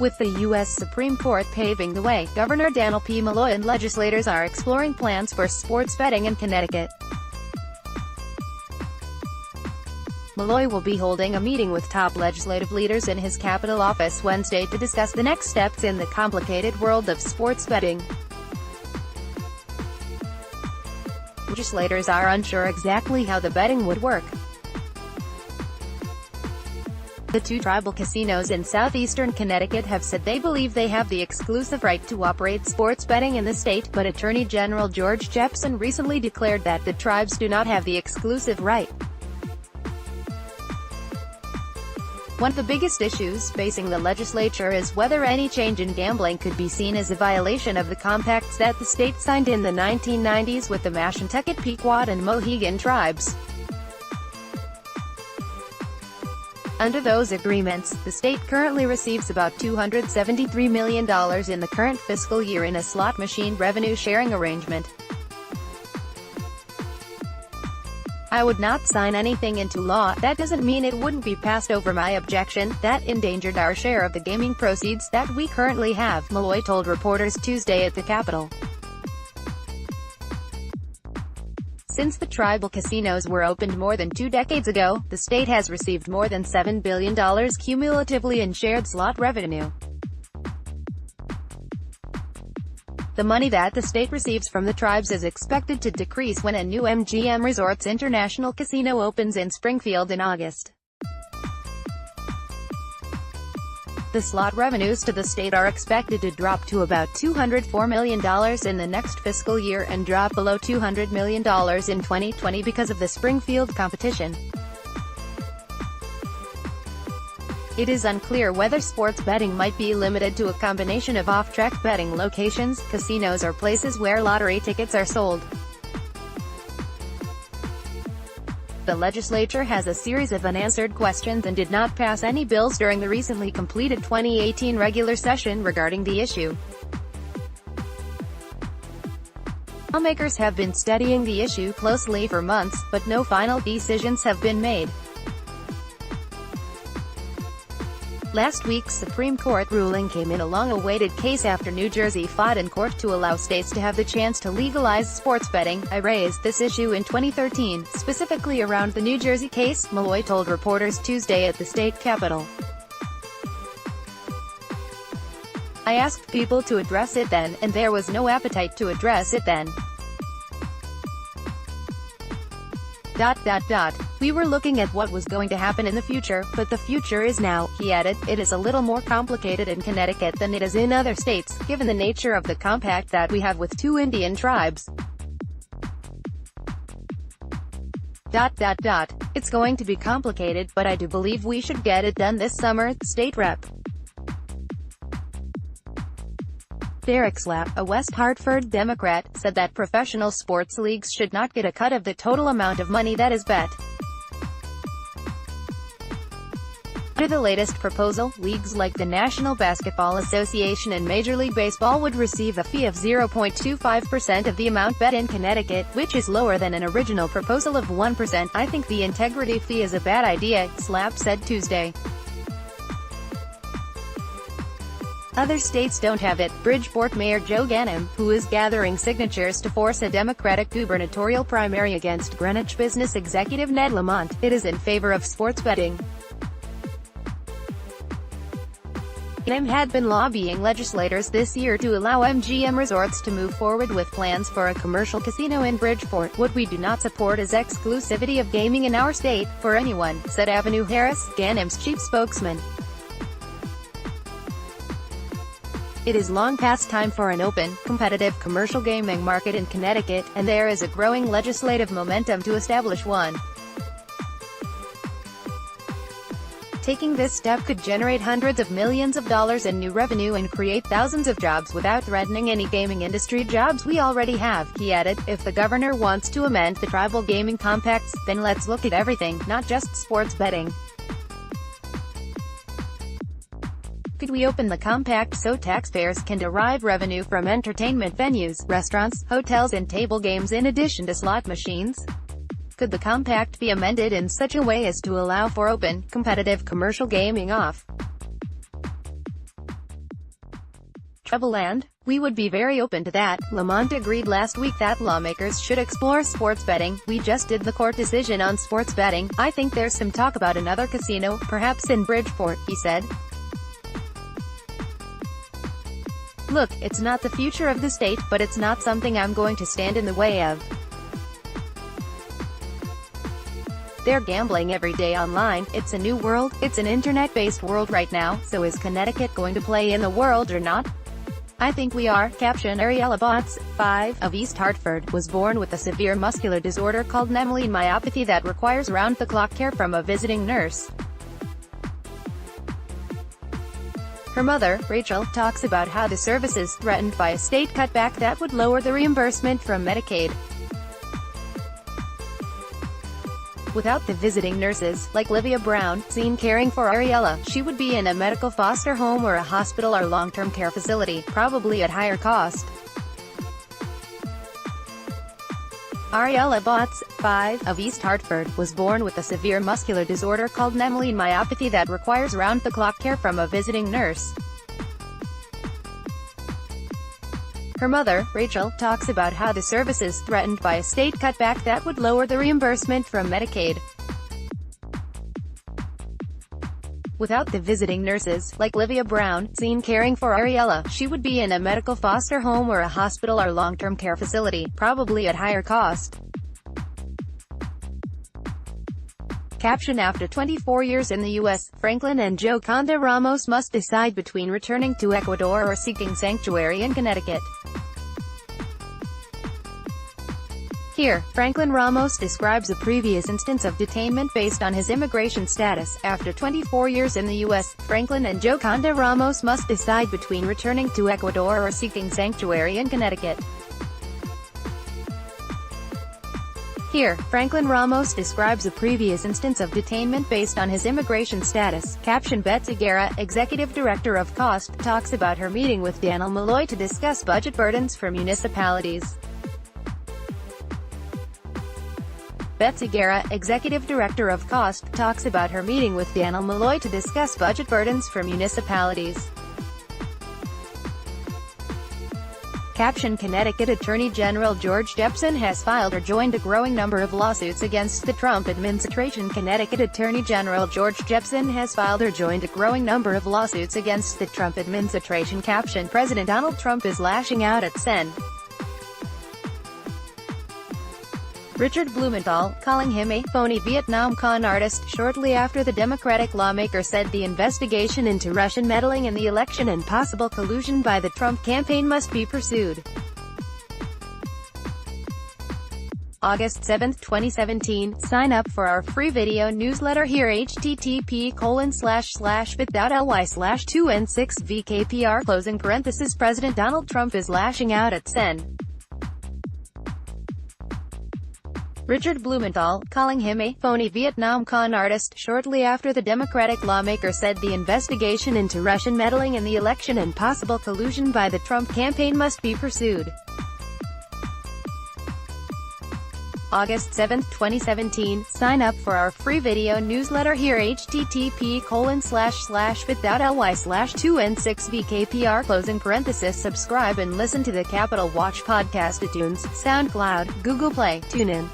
With the U.S. Supreme Court paving the way, Governor Dannel P. Malloy and legislators are exploring plans for sports betting in Connecticut. Malloy will be holding a meeting with top legislative leaders in his Capitol office Wednesday to discuss the next steps in the complicated world of sports betting. Legislators are unsure exactly how the betting would work. The two tribal casinos in southeastern Connecticut have said they believe they have the exclusive right to operate sports betting in the state, but Attorney General George Jepsen recently declared that the tribes do not have the exclusive right. One of the biggest issues facing the legislature is whether any change in gambling could be seen as a violation of the compacts that the state signed in the 1990s with the Mashantucket, Pequot, and Mohegan tribes. Under those agreements, the state currently receives about $273 million in the current fiscal year in a slot machine revenue-sharing arrangement. I would not sign anything into law. That doesn't mean it wouldn't be passed over my objection. That endangered our share of the gaming proceeds that we currently have, Malloy told reporters Tuesday at the Capitol. Since the tribal casinos were opened more than 2 decades ago, the state has received more than $7 billion cumulatively in shared slot revenue. The money that the state receives from the tribes is expected to decrease when a new MGM Resorts International Casino opens in Springfield in August. The slot revenues to the state are expected to drop to about $204 million in the next fiscal year and drop below $200 million in 2020 because of the Springfield competition. It is unclear whether sports betting might be limited to a combination of off-track betting locations, casinos, or places where lottery tickets are sold. The legislature has a series of unanswered questions and did not pass any bills during the recently completed 2018 regular session regarding the issue. Lawmakers have been studying the issue closely for months, but no final decisions have been made. Last week's Supreme Court ruling came in a long-awaited case after New Jersey fought in court to allow states to have the chance to legalize sports betting. I raised this issue in 2013, specifically around the New Jersey case, Malloy told reporters Tuesday at the state capitol. I asked people to address it then, and there was no appetite to address it then. We were looking at what was going to happen in the future, but the future is now, he added. It is a little more complicated in Connecticut than it is in other states, given the nature of the compact that we have with 2 Indian tribes. It's going to be complicated, but I do believe we should get it done this summer, State Rep. Derek Slapp, a West Hartford Democrat, said that professional sports leagues should not get a cut of the total amount of money that is bet. Under the latest proposal, leagues like the National Basketball Association and Major League Baseball would receive a fee of 0.25% of the amount bet in Connecticut, which is lower than an original proposal of 1%. I think the integrity fee is a bad idea, Slapp said Tuesday. Other states don't have it. Bridgeport Mayor Joe Ganim, who is gathering signatures to force a Democratic gubernatorial primary against Greenwich business executive Ned Lamont, is in favor of sports betting. Ganim had been lobbying legislators this year to allow MGM Resorts to move forward with plans for a commercial casino in Bridgeport. What we do not support is exclusivity of gaming in our state, for anyone, said Avenue Harris, Ganim's chief spokesman. It is long past time for an open, competitive commercial gaming market in Connecticut, and there is a growing legislative momentum to establish one. Taking this step could generate hundreds of millions of dollars in new revenue and create thousands of jobs without threatening any gaming industry jobs we already have, he added. If the governor wants to amend the tribal gaming compacts, then let's look at everything, not just sports betting. Could we open the compact so taxpayers can derive revenue from entertainment venues, restaurants, hotels and table games in addition to slot machines? Could the compact be amended in such a way as to allow for open, competitive commercial gaming off travel land? We would be very open to that. Lamont agreed last week that lawmakers should explore sports betting. We just did the court decision on sports betting. I think there's some talk about another casino, perhaps in Bridgeport, he said. Look, it's not the future of the state, but it's not something I'm going to stand in the way of. They're gambling every day online. It's a new world. It's an internet-based world right now. So is Connecticut going to play in the world or not? I think we are. Caption: Ariella Botts, 5, of East Hartford, was born with a severe muscular disorder called Nemmeline myopathy that requires round-the-clock care from a visiting nurse. Her mother, Rachel, talks about how the service is threatened by a state cutback that would lower the reimbursement from Medicaid. Without the visiting nurses, like Livia Brown, seen caring for Ariella, she would be in a medical foster home or a hospital or long-term care facility, probably at higher cost. Ariella Botts, 5, of East Hartford, was born with a severe muscular disorder called Nemmeline myopathy that requires round-the-clock care from a visiting nurse. Her mother, Rachel, talks about how the service is threatened by a state cutback that would lower the reimbursement from Medicaid. Without the visiting nurses, like Livia Brown, seen caring for Ariella, she would be in a medical foster home or a hospital or long-term care facility, probably at higher cost. Caption: After 24 years in the U.S., Franklin and Joconda Ramos must decide between returning to Ecuador or seeking sanctuary in Connecticut. Here, Franklin Ramos describes a previous instance of detainment based on his immigration status. After 24 years in the U.S., Franklin and Joconda Ramos must decide between returning to Ecuador or seeking sanctuary in Connecticut. Here, Franklin Ramos describes a previous instance of detainment based on his immigration status. Caption: Betsy Guerra, Executive Director of COST, talks about her meeting with Dannel Malloy to discuss budget burdens for municipalities. Betsy Guerra, Executive Director of COST, talks about her meeting with Dannel Malloy to discuss budget burdens for municipalities. Caption: Connecticut Attorney General George Jepsen has filed or joined a growing number of lawsuits against the Trump administration. Connecticut Attorney General George Jepsen has filed or joined a growing number of lawsuits against the Trump administration. Caption: President Donald Trump is lashing out at Sen. Richard Blumenthal, calling him a phony Vietnam con artist, shortly after the Democratic lawmaker said the investigation into Russian meddling in the election and possible collusion by the Trump campaign must be pursued. August 7, 2017. Sign up for our free video newsletter here. http://bit.ly/2n6vkpr. President Donald Trump is lashing out at Sen. Richard Blumenthal, calling him a phony Vietnam con artist, shortly after the Democratic lawmaker said the investigation into Russian meddling in the election and possible collusion by the Trump campaign must be pursued. August 7, 2017. Sign up for our free video newsletter here. http://bit.ly/2n6vkpr. Subscribe and listen to the Capital Watch podcast at iTunes, SoundCloud, Google Play, TuneIn.